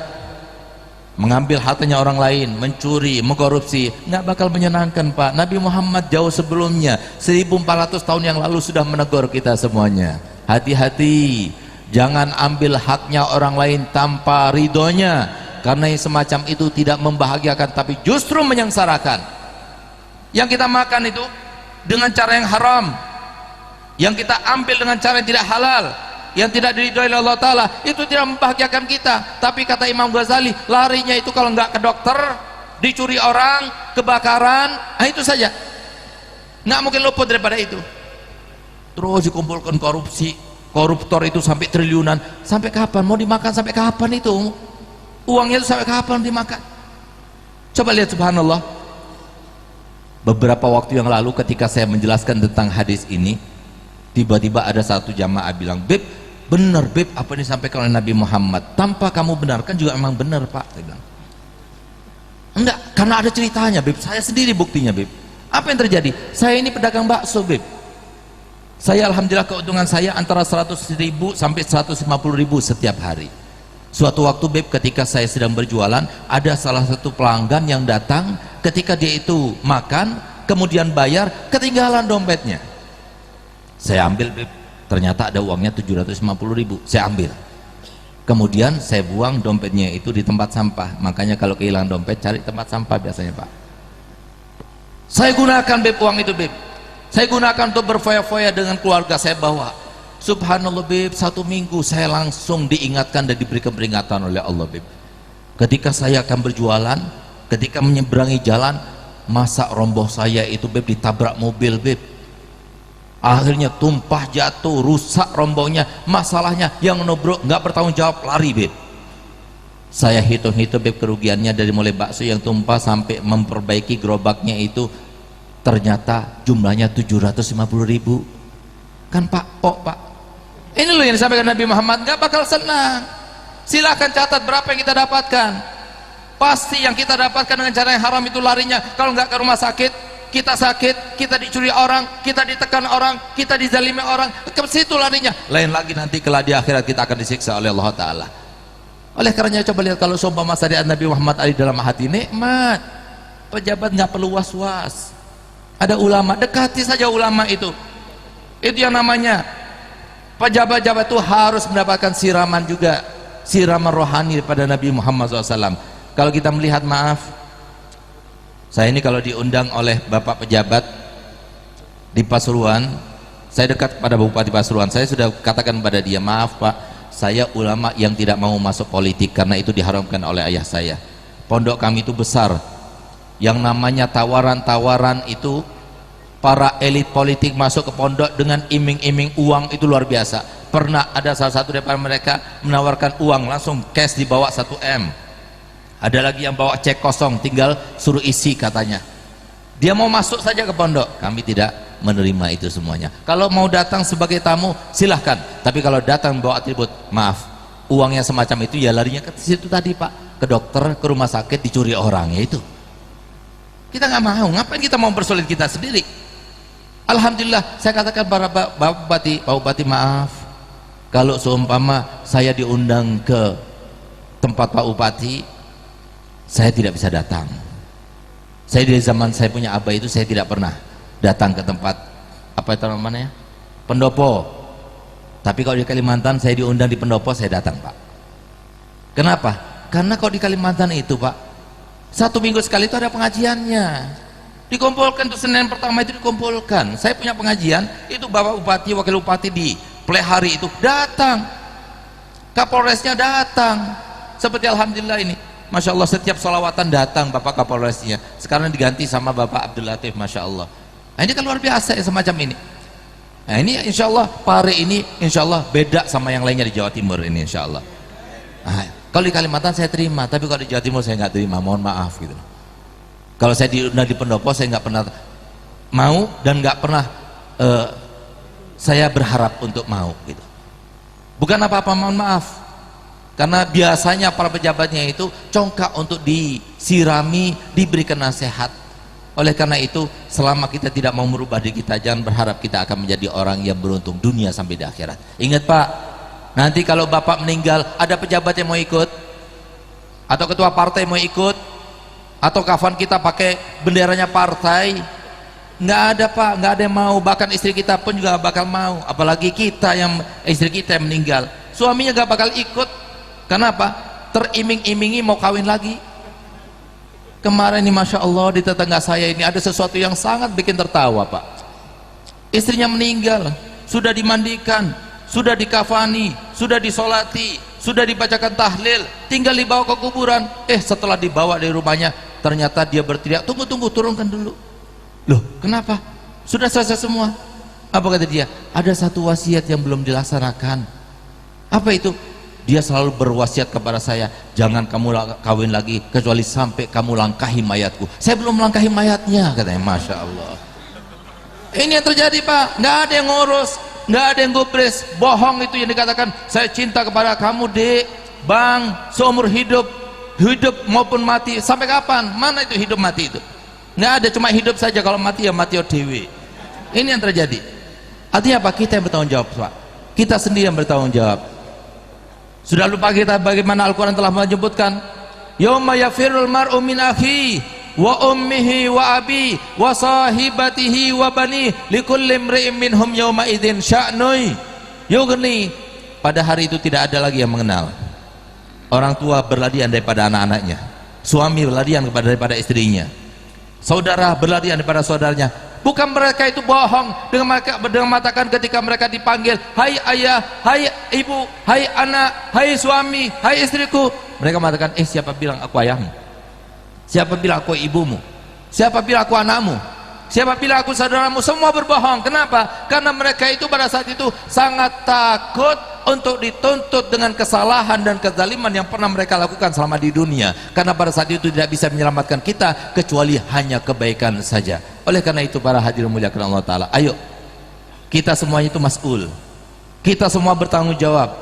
mengambil hartanya orang lain, mencuri, mengkorupsi, nggak bakal menyenangkan Pak. Nabi Muhammad jauh sebelumnya 1400 tahun yang lalu sudah menegur kita semuanya, hati-hati, jangan ambil haknya orang lain tanpa ridhonya, karena yang semacam itu tidak membahagiakan tapi justru menyengsarakan. Yang kita makan itu dengan cara yang haram, yang kita ambil dengan cara yang tidak halal, yang tidak diridhoi oleh Allah Ta'ala, itu tidak membahagiakan kita. Tapi kata Imam Ghazali, larinya itu kalau nggak ke dokter, dicuri orang, kebakaran, itu saja, nggak mungkin luput daripada itu. Terus dikumpulkan korupsi, koruptor itu sampai triliunan. Sampai kapan mau dimakan? Sampai kapan itu uangnya itu, sampai kapan dimakan? Coba lihat, subhanallah, beberapa waktu yang lalu ketika saya menjelaskan tentang hadis ini, tiba-tiba ada satu jamaah bilang, Beb, benar Beb apa yang disampaikan oleh Nabi Muhammad, tanpa kamu benarkan juga memang benar Pak. Saya bilang, enggak, karena ada ceritanya Beb, saya sendiri buktinya Beb. Apa yang terjadi? Saya ini pedagang bakso Beb, saya alhamdulillah keuntungan saya antara 100.000 sampai 150.000 setiap hari. Suatu waktu Beb, ketika saya sedang berjualan, ada salah satu pelanggan yang datang, ketika dia itu makan kemudian bayar, ketinggalan dompetnya. Saya ambil Beb, ternyata ada uangnya 750.000, saya ambil, kemudian saya buang dompetnya itu di tempat sampah. Makanya kalau kehilangan dompet cari tempat sampah biasanya Pak. Saya gunakan Beb uang itu Beb, saya gunakan untuk berfoya-foya dengan keluarga saya bawa. Subhanallah Beb, 1 minggu saya langsung diingatkan dan diberikan peringatan oleh Allah Beb. Ketika saya akan berjualan, ketika menyeberangi jalan, masa rombong saya itu Beb ditabrak mobil Beb, akhirnya tumpah jatuh, rusak rombongnya. Masalahnya yang nobrok nggak bertanggung jawab, lari Beb. Saya hitung-hitung Beb kerugiannya dari mulai bakso yang tumpah sampai memperbaiki gerobaknya itu, ternyata jumlahnya 750.000. Kan Pak, Pak, ini loh yang disampaikan Nabi Muhammad, nggak bakal senang. Silahkan catat berapa yang kita dapatkan. Pasti yang kita dapatkan dengan cara yang haram itu larinya. Kalau nggak ke rumah sakit, kita sakit, kita dicuri orang, kita ditekan orang, kita dizalimi orang, ke situ larinya. Lain lagi nanti kelak di akhirat kita akan disiksa oleh Allah Ta'ala. Oleh karenanya coba lihat, kalau seumpama syariat Nabi Muhammad ada dalam hati, nikmat. Pejabat nggak perlu was-was. Ada ulama, dekati saja ulama itu. Itu yang namanya pejabat-pejabat itu harus mendapatkan siraman juga, siraman rohani pada Nabi Muhammad SAW. Kalau kita melihat, maaf, saya ini kalau diundang oleh Bapak pejabat di Pasuruan, saya dekat kepada Bupati Pasuruan, saya sudah katakan kepada dia, maaf Pak, saya ulama yang tidak mau masuk politik karena itu diharamkan oleh ayah saya. Pondok kami itu besar, yang namanya tawaran-tawaran itu, para elit politik masuk ke pondok dengan iming-iming uang itu luar biasa. Pernah ada salah satu daripada mereka menawarkan uang langsung cash dibawa 1 M. Ada lagi yang bawa cek kosong, tinggal suruh isi katanya. Dia mau masuk saja ke pondok, kami tidak menerima itu semuanya. Kalau mau datang sebagai tamu silahkan, tapi kalau datang bawa atribut, maaf, uangnya semacam itu ya larinya ke situ tadi Pak, ke dokter, ke rumah sakit, dicuri orang, ya itu. Kita nggak mau, ngapain kita mau bersulit kita sendiri? Alhamdulillah, saya katakan para Pak Bupati, maaf, kalau seumpama saya diundang ke tempat Pak Bupati, saya tidak bisa datang. Saya dari zaman saya punya abah itu, saya tidak pernah datang ke tempat apa itu namanya, pendopo. Tapi kalau di Kalimantan saya diundang di pendopo, saya datang Pak. Kenapa? Karena kalau di Kalimantan itu Pak, 1 minggu sekali itu ada pengajiannya, dikumpulkan tuh, Senin pertama itu dikumpulkan. Saya punya pengajian itu, Bapak Bupati, Wakil Bupati di Plehari itu datang, Kapolresnya datang, seperti alhamdulillah ini, Masya Allah, setiap sholawatan datang Bapak Kapolresnya. Sekarang diganti sama Bapak Abdul Latif, Masya Allah. Nah, ini kan luar biasa ya, semacam ini. Nah ini insya Allah Pare ini insya Allah beda sama yang lainnya di Jawa Timur ini insya Allah. Nah, kalau di Kalimantan saya terima, tapi kalau di Jawa Timur saya nggak terima, mohon maaf gitu. Kalau saya diundang di pendopo, saya nggak pernah mau dan nggak pernah saya berharap untuk mau gitu. Bukan apa-apa, mohon maaf, karena biasanya para pejabatnya itu congkak untuk disirami, diberikan nasihat. Oleh karena itu, selama kita tidak mau merubah diri kita, jangan berharap kita akan menjadi orang yang beruntung dunia sampai di akhirat. Ingat Pak, Nanti kalau bapak meninggal, ada pejabat yang mau ikut? Atau ketua partai mau ikut? Atau kafan kita pakai benderanya partai? Nggak ada pak, nggak ada yang mau. Bahkan istri kita pun juga bakal mau. Apalagi kita yang istri kita yang meninggal, suaminya nggak bakal ikut. Kenapa? Teriming-imingi mau kawin lagi. Kemarin ini Masya Allah di tetangga saya ini ada sesuatu yang sangat bikin tertawa pak. Istrinya meninggal, sudah dimandikan, sudah dikafani, sudah disolati, sudah dibacakan tahlil, tinggal dibawa ke kuburan. Setelah dibawa dari rumahnya, ternyata dia berteriak, tunggu, turunkan dulu. Loh, kenapa? Sudah selesai semua. Apa kata dia? Ada satu wasiat yang belum dilaksanakan. Apa itu? Dia selalu berwasiat kepada saya, jangan kamu kawin lagi kecuali sampai kamu langkahi mayatku. Saya belum melangkahi mayatnya, katanya. Masya Allah. Ini yang terjadi pak, nggak ada yang ngurus, nggak ada yang gubris. Bohong itu yang dikatakan, saya cinta kepada kamu dek, bang, seumur hidup maupun mati. Sampai kapan? Mana itu hidup mati itu? Nggak ada, cuma hidup saja. Kalau mati ya mati dewi. Ini yang terjadi. Artinya apa? Kita yang bertanggung jawab pak, kita sendiri yang bertanggung jawab. Sudah lupa kita bagaimana Al-Quran telah menyebutkan, yauma yafirul mar'u min akhi wa ummihi wa abi wa sahibatihi wa bani likulli imri'in minhum yauma idzin sya'nui yughni. Pada hari itu tidak ada lagi yang mengenal. Orang tua berlarian daripada anak-anaknya, suami berlarian daripada istrinya, saudara berlarian daripada saudaranya. Bukan mereka itu bohong dengan mengatakan ketika mereka dipanggil, hai ayah, hai ibu, hai anak, hai suami, hai istriku, mereka mengatakan, siapa bilang aku ayahmu? Siapa bilang aku ibumu? Siapa bilang aku anakmu? Siapa bilang aku saudaramu? Semua berbohong. Kenapa? Karena mereka itu pada saat itu sangat takut untuk dituntut dengan kesalahan dan kezaliman yang pernah mereka lakukan selama di dunia. Karena pada saat itu tidak bisa menyelamatkan kita kecuali hanya kebaikan saja. Oleh karena itu para hadirin muliakan Allah Ta'ala, ayo kita semuanya itu mas'ul, kita semua bertanggung jawab.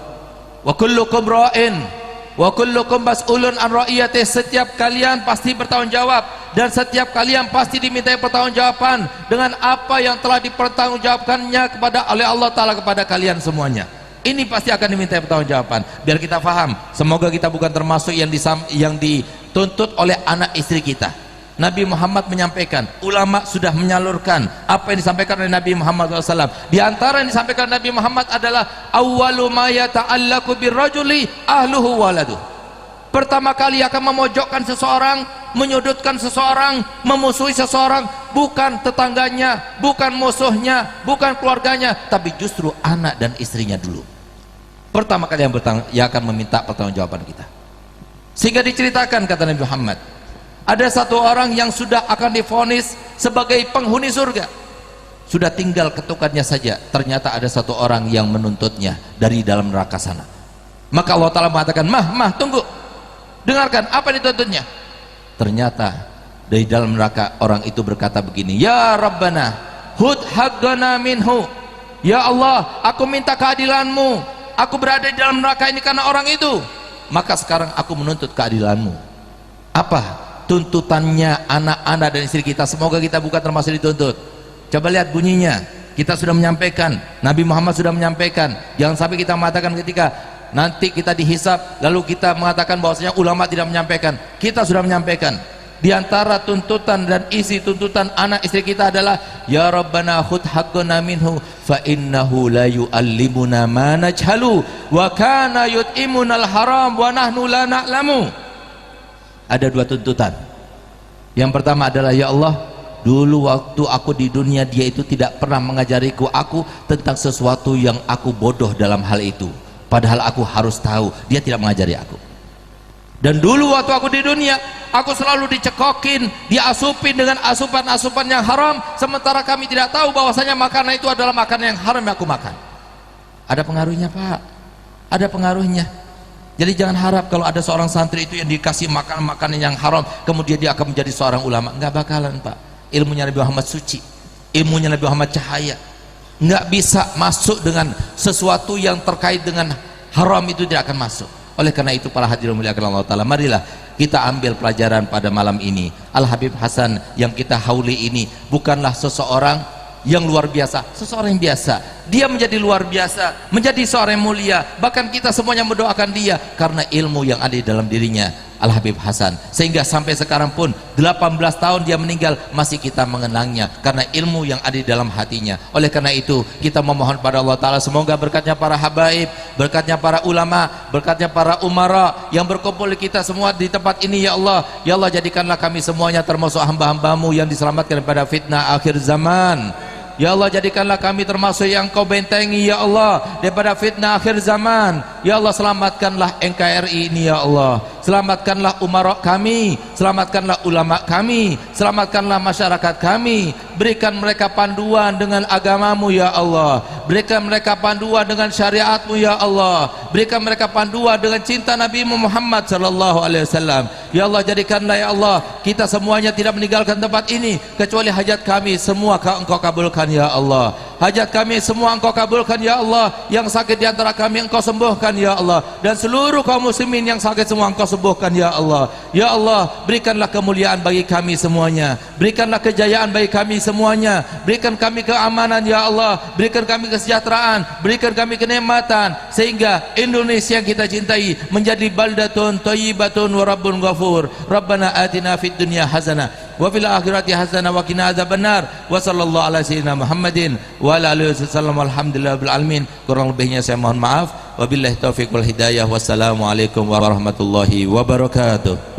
Wa kullukum ra'in wa kullukum mas'ulun an ra'iyati. Setiap kalian pasti bertanggung jawab dan setiap kalian pasti dimintai pertanggungjawaban dengan apa yang telah dipertanggungjawabkannya oleh Allah Ta'ala kepada kalian semuanya. Ini pasti akan dimintai pertanggungjawaban. Biar kita paham, semoga kita bukan termasuk yang dituntut oleh anak istri kita. Nabi Muhammad menyampaikan, ulama sudah menyalurkan apa yang disampaikan oleh Nabi Muhammad SAW. Di antara yang disampaikan Nabi Muhammad adalah awwalu ma yata'allaku birrajuli ahluhu waladuh. Pertama kali akan memojokkan seseorang, menyudutkan seseorang, memusuhi seseorang, bukan tetangganya, bukan musuhnya, bukan keluarganya, tapi justru anak dan istrinya dulu. Pertama kali yang akan meminta pertanggungjawaban kita. Sehingga diceritakan kata Nabi Muhammad, ada satu orang yang sudah akan divonis sebagai penghuni surga, sudah tinggal ketukannya saja, ternyata ada satu orang yang menuntutnya dari dalam neraka sana. Maka Allah Ta'ala mengatakan, mah tunggu, dengarkan apa yang dituntutnya. Ternyata dari dalam neraka orang itu berkata begini, ya Rabbana hud haqqana minhu, ya Allah aku minta keadilanmu, aku berada di dalam neraka ini karena orang itu, maka sekarang aku menuntut keadilanmu. Apa tuntutannya anak-anak dan istri kita? Semoga kita bukan termasuk dituntut. Coba lihat bunyinya, kita sudah menyampaikan, Nabi Muhammad sudah menyampaikan. Jangan sampai kita mengatakan ketika nanti kita dihisab lalu kita mengatakan bahwasanya ulama tidak menyampaikan. Kita sudah menyampaikan. Di antara tuntutan dan isi tuntutan anak istri kita adalah, ya Rabbana khudh haqqana minhu fa innahu la yu'allimuna ma najhalu wa kana yut'imunal haram wa nahnu la na'lamu. Ada dua tuntutan. Yang pertama adalah, ya Allah, dulu waktu aku di dunia dia itu tidak pernah mengajariku aku tentang sesuatu yang aku bodoh dalam hal itu, padahal aku harus tahu dia tidak mengajari aku. Dan dulu waktu aku di dunia aku selalu dicekokin, diasupin dengan asupan-asupan yang haram, sementara kami tidak tahu bahwasanya makanan itu adalah makanan yang haram yang aku makan. Ada pengaruhnya pak, ada pengaruhnya. Jadi jangan harap kalau ada seorang santri itu yang dikasih makanan yang haram kemudian dia akan menjadi seorang ulama. Enggak bakalan pak. Ilmunya Nabi Muhammad suci, ilmunya Nabi Muhammad cahaya, nggak bisa masuk dengan sesuatu yang terkait dengan haram, itu tidak akan masuk. Oleh karena itu para hadirin muliakan Allah Ta'ala, marilah kita ambil pelajaran pada malam ini. Al Habib Hasan yang kita hauli ini bukanlah seseorang yang luar biasa, seseorang yang biasa, dia menjadi luar biasa, menjadi seorang yang mulia. Bahkan kita semuanya mendoakan dia karena ilmu yang ada di dalam dirinya, Al Habib Hasan. Sehingga sampai sekarang pun 18 tahun dia meninggal, masih kita mengenangnya karena ilmu yang ada di dalam hatinya. Oleh karena itu kita memohon pada Allah Ta'ala, semoga berkatnya para habaib, berkatnya para ulama, berkatnya para umara yang berkumpul kita semua di tempat ini, ya Allah. Ya Allah, jadikanlah kami semuanya termasuk hamba-hambamu yang diselamatkan daripada fitnah akhir zaman. Ya Allah, jadikanlah kami termasuk yang Kau bentengi, ya Allah, daripada fitnah akhir zaman. Ya Allah, selamatkanlah NKRI ini, ya Allah. Selamatkanlah umara kami, selamatkanlah ulama kami, selamatkanlah masyarakat kami. Berikan mereka panduan dengan agamamu, ya Allah. Berikan mereka panduan dengan syariatmu, ya Allah. Berikan mereka panduan dengan cinta Nabi Muhammad sallallahu alaihi wasallam. Ya Allah, jadikanlah, ya Allah, kita semuanya tidak meninggalkan tempat ini kecuali hajat kami semua Engkau kabulkan, ya Allah. Hajat kami semua Engkau kabulkan, ya Allah. Yang sakit di antara kami Engkau sembuhkan, ya Allah. Dan seluruh kaum muslimin yang sakit semua Engkau sembuhkan, ya Allah. Ya Allah, berikanlah kemuliaan bagi kami semuanya. Berikanlah kejayaan bagi kami semuanya. Berikan kami keamanan, ya Allah. Berikan kami kesejahteraan, berikan kami kenikmatan, sehingga Indonesia yang kita cintai menjadi baldatun thayyibatun wa rabbun ghafur. Rabbana atina fid dunya hasanah wa fil akhirati hasanah wa qina adzabannar. Wa sallallahu ala sayyidina Muhammadin wa ala alihi wasallam. Alhamdulillah bil alamin. Kurang lebihnya saya mohon maaf. Wabillahi taufiq wal hidayah. Wassalamualaikum warahmatullahi wabarakatuh.